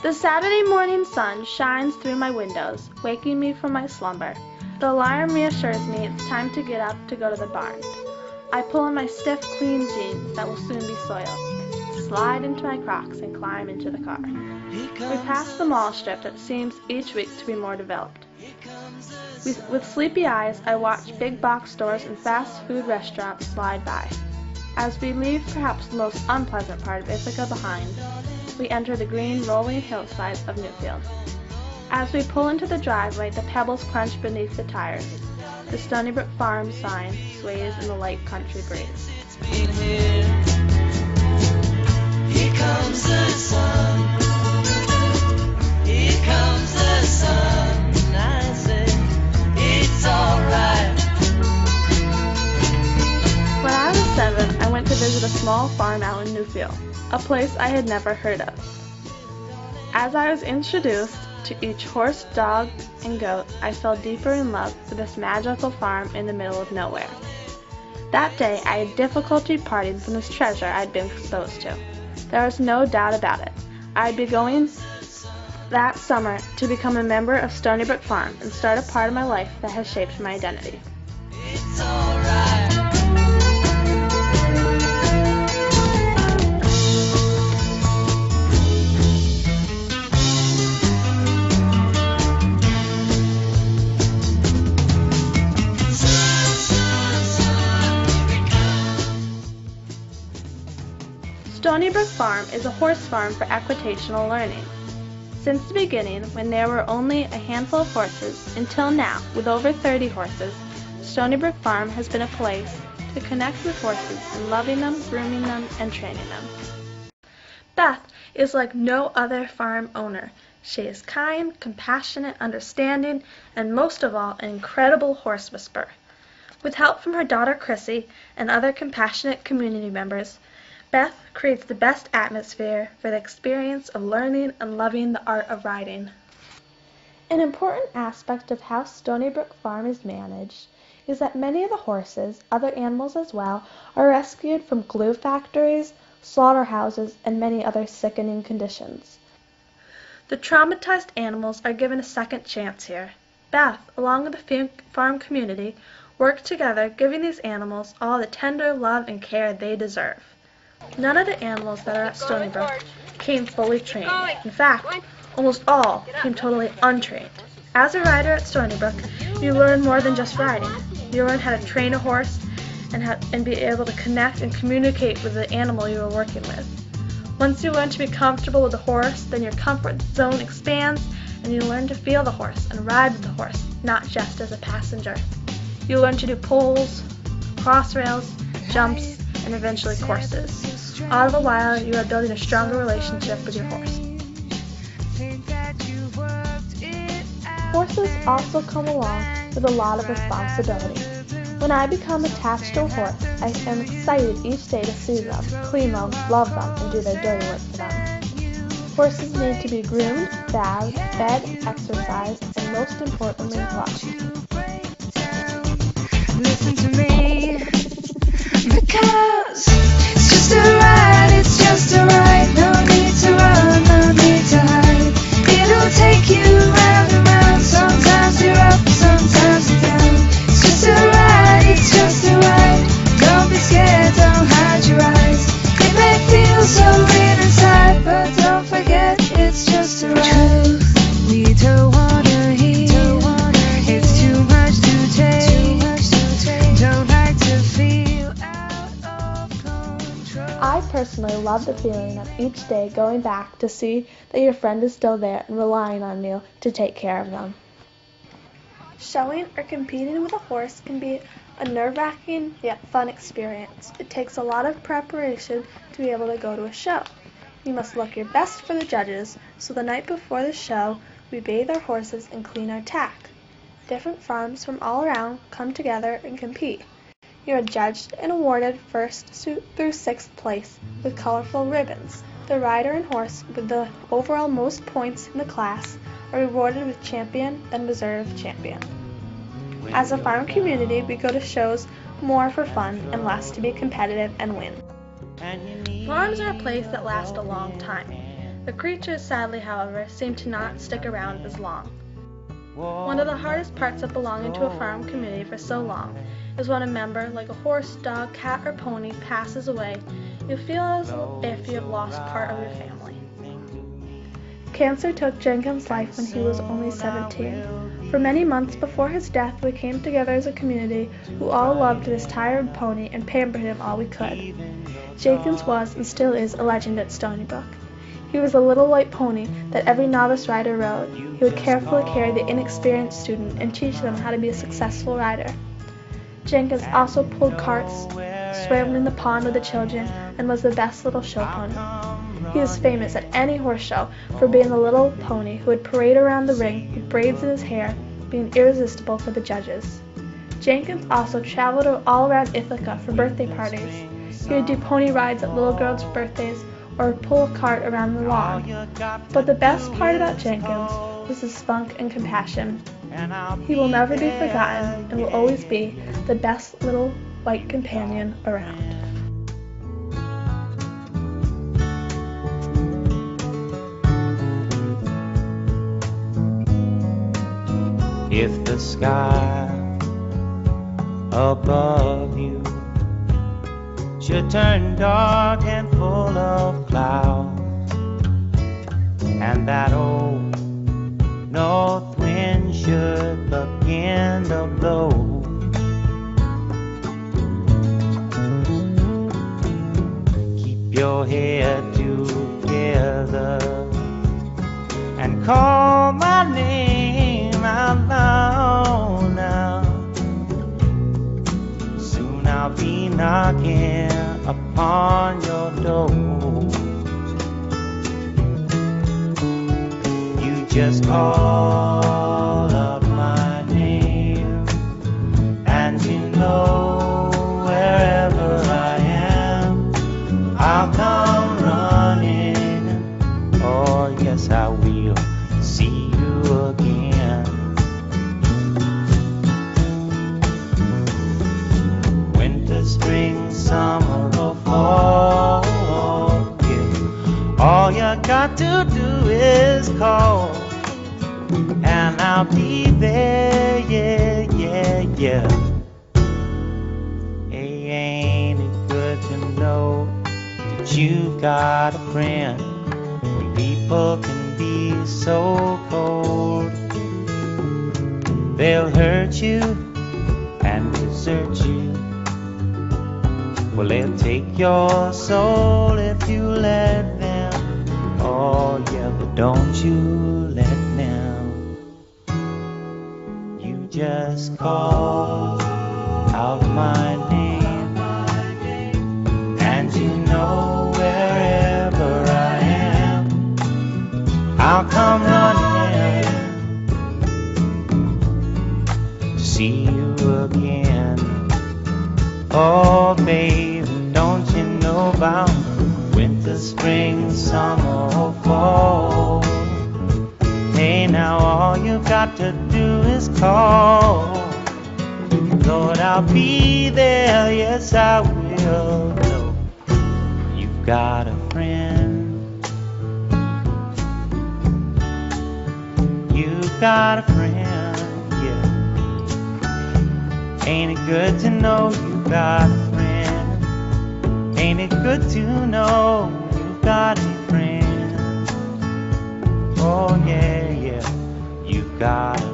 The Saturday morning sun shines through my windows, waking me from my slumber. The alarm reassures me it's time to get up to go to the barn. I pull on my stiff, clean jeans that will soon be soiled, slide into my Crocs, and climb into the car. We pass the mall strip that seems each week to be more developed. With sleepy eyes, I watch big box stores and fast food restaurants slide by. As we leave perhaps the most unpleasant part of Ithaca behind, we enter the green, rolling hillsides of Newfield. As we pull into the driveway, the pebbles crunch beneath the tires. The Stoney Brook Farm sign sways in the light country breeze. Here comes the sun. Here comes the sun. And I say, it's alright. When I was 7, I went to visit a small farm out in Newfield, a place I had never heard of. As I was introduced to each horse, dog, and goat, I fell deeper in love with this magical farm in the middle of nowhere. That day, I had difficulty parting from this treasure I had been exposed to. There was no doubt about it. I'd be going that summer to become a member of Stoney Brook Farm and start a part of my life that has shaped my identity. It's alright. Stoney Brook Farm is a horse farm for equitational learning. Since the beginning, when there were only a handful of horses, until now, with over 30 horses, Stoney Brook Farm has been a place to connect with horses in loving them, grooming them, and training them. Beth is like no other farm owner. She is kind, compassionate, understanding, and most of all, an incredible horse whisperer. With help from her daughter Chrissy and other compassionate community members, Beth creates the best atmosphere for the experience of learning and loving the art of riding. An important aspect of how Stoney Brook Farm is managed is that many of the horses, other animals as well, are rescued from glue factories, slaughterhouses, and many other sickening conditions. The traumatized animals are given a second chance here. Beth, along with the farm community, work together, giving these animals all the tender love and care they deserve. None of the animals that are at Stoney Brook came fully trained. In fact, almost all came totally untrained. As a rider at Stoney Brook, you learn more than just riding. You learn how to train a horse and be able to connect and communicate with the animal you are working with. Once you learn to be comfortable with the horse, then your comfort zone expands and you learn to feel the horse and ride with the horse, not just as a passenger. You learn to do pulls, cross rails, jumps, and eventually courses. All the while, you are building a stronger relationship with your horse. Horses also come along with a lot of responsibility. When I become attached to a horse, I am excited each day to see them, clean them, love them, and do their dirty work for them. Horses need to be groomed, bathed, fed, exercised, and most importantly, loved. Listen to me, because it's just a ride, it's just a ride. No need to run, no need to hide. It'll take you round and round. Sometimes you're up, sometimes you're down. It's just a ride, it's just a ride. Don't be scared, don't hide your eyes. It may feel so weird inside, but don't forget, it's just a ride. Truth we don't wanna hear. It's too much to take. Don't like to feel out of control. I personally love the feeling of each day going back to see that your friend is still there and relying on you to take care of them. Showing or competing with a horse can be a nerve-wracking yet fun experience. It takes a lot of preparation to be able to go to a show. You must look your best for the judges, so the night before the show, we bathe our horses and clean our tack. Different farms from all around come together and compete. You are judged and awarded first through sixth place with colorful ribbons. The rider and horse with the overall most points in the class are rewarded with champion and reserve champion. As a farm community, we go to shows more for fun and less to be competitive and win. Farms are a place that last a long time. The creatures, sadly, however, seem to not stick around as long. One of the hardest parts of belonging to a farm community for so long is when a member, like a horse, dog, cat, or pony, passes away. You feel as if you have lost part of your family. Cancer took Jenkins' life when he was only 17. For many months before his death, we came together as a community who all loved this tired pony and pampered him all we could. Jenkins was and still is a legend at Stoney Brook. He was a little white pony that every novice rider rode. He would carefully carry the inexperienced student and teach them how to be a successful rider. Jenkins also pulled carts, swam in the pond with the children, and was the best little show pony. He was famous at any horse show for being the little pony who would parade around the ring with braids in his hair, being irresistible for the judges. Jenkins also traveled all around Ithaca for birthday parties. He would do pony rides at little girls' birthdays or pull a cart around the lawn. But the best part about Jenkins was his spunk and compassion. He will never be forgotten and will always be the best little white companion around. If the sky above you should turn dark and full of clouds, and that old north wind should begin to blow, keep your head together and call my name out loud now. Soon I'll be knocking upon your door. You just call up my name, and you know wherever I am, I'll come running. Oh yes, I will see you again. Winter, spring, summer, or fall, yeah. All you got to do is call, and I'll be there, yeah, yeah, yeah. Hey, ain't it good to know that you've got a friend when people can be so cold? They'll hurt you and desert you. Well, they'll take your soul if you let them. Oh yeah, but don't you let them. You just call out my name, and you know wherever I am, I'll come running to see you again. Oh baby, don't you know about winter, spring, summer, or fall? Hey, now all you got to do is call. Lord, I'll be there, yes I will. No, you've got a friend. You've got a friend, yeah. Ain't it good to know you've got a friend? Ain't it good to know you've got a friend? Oh yeah, yeah, you've got a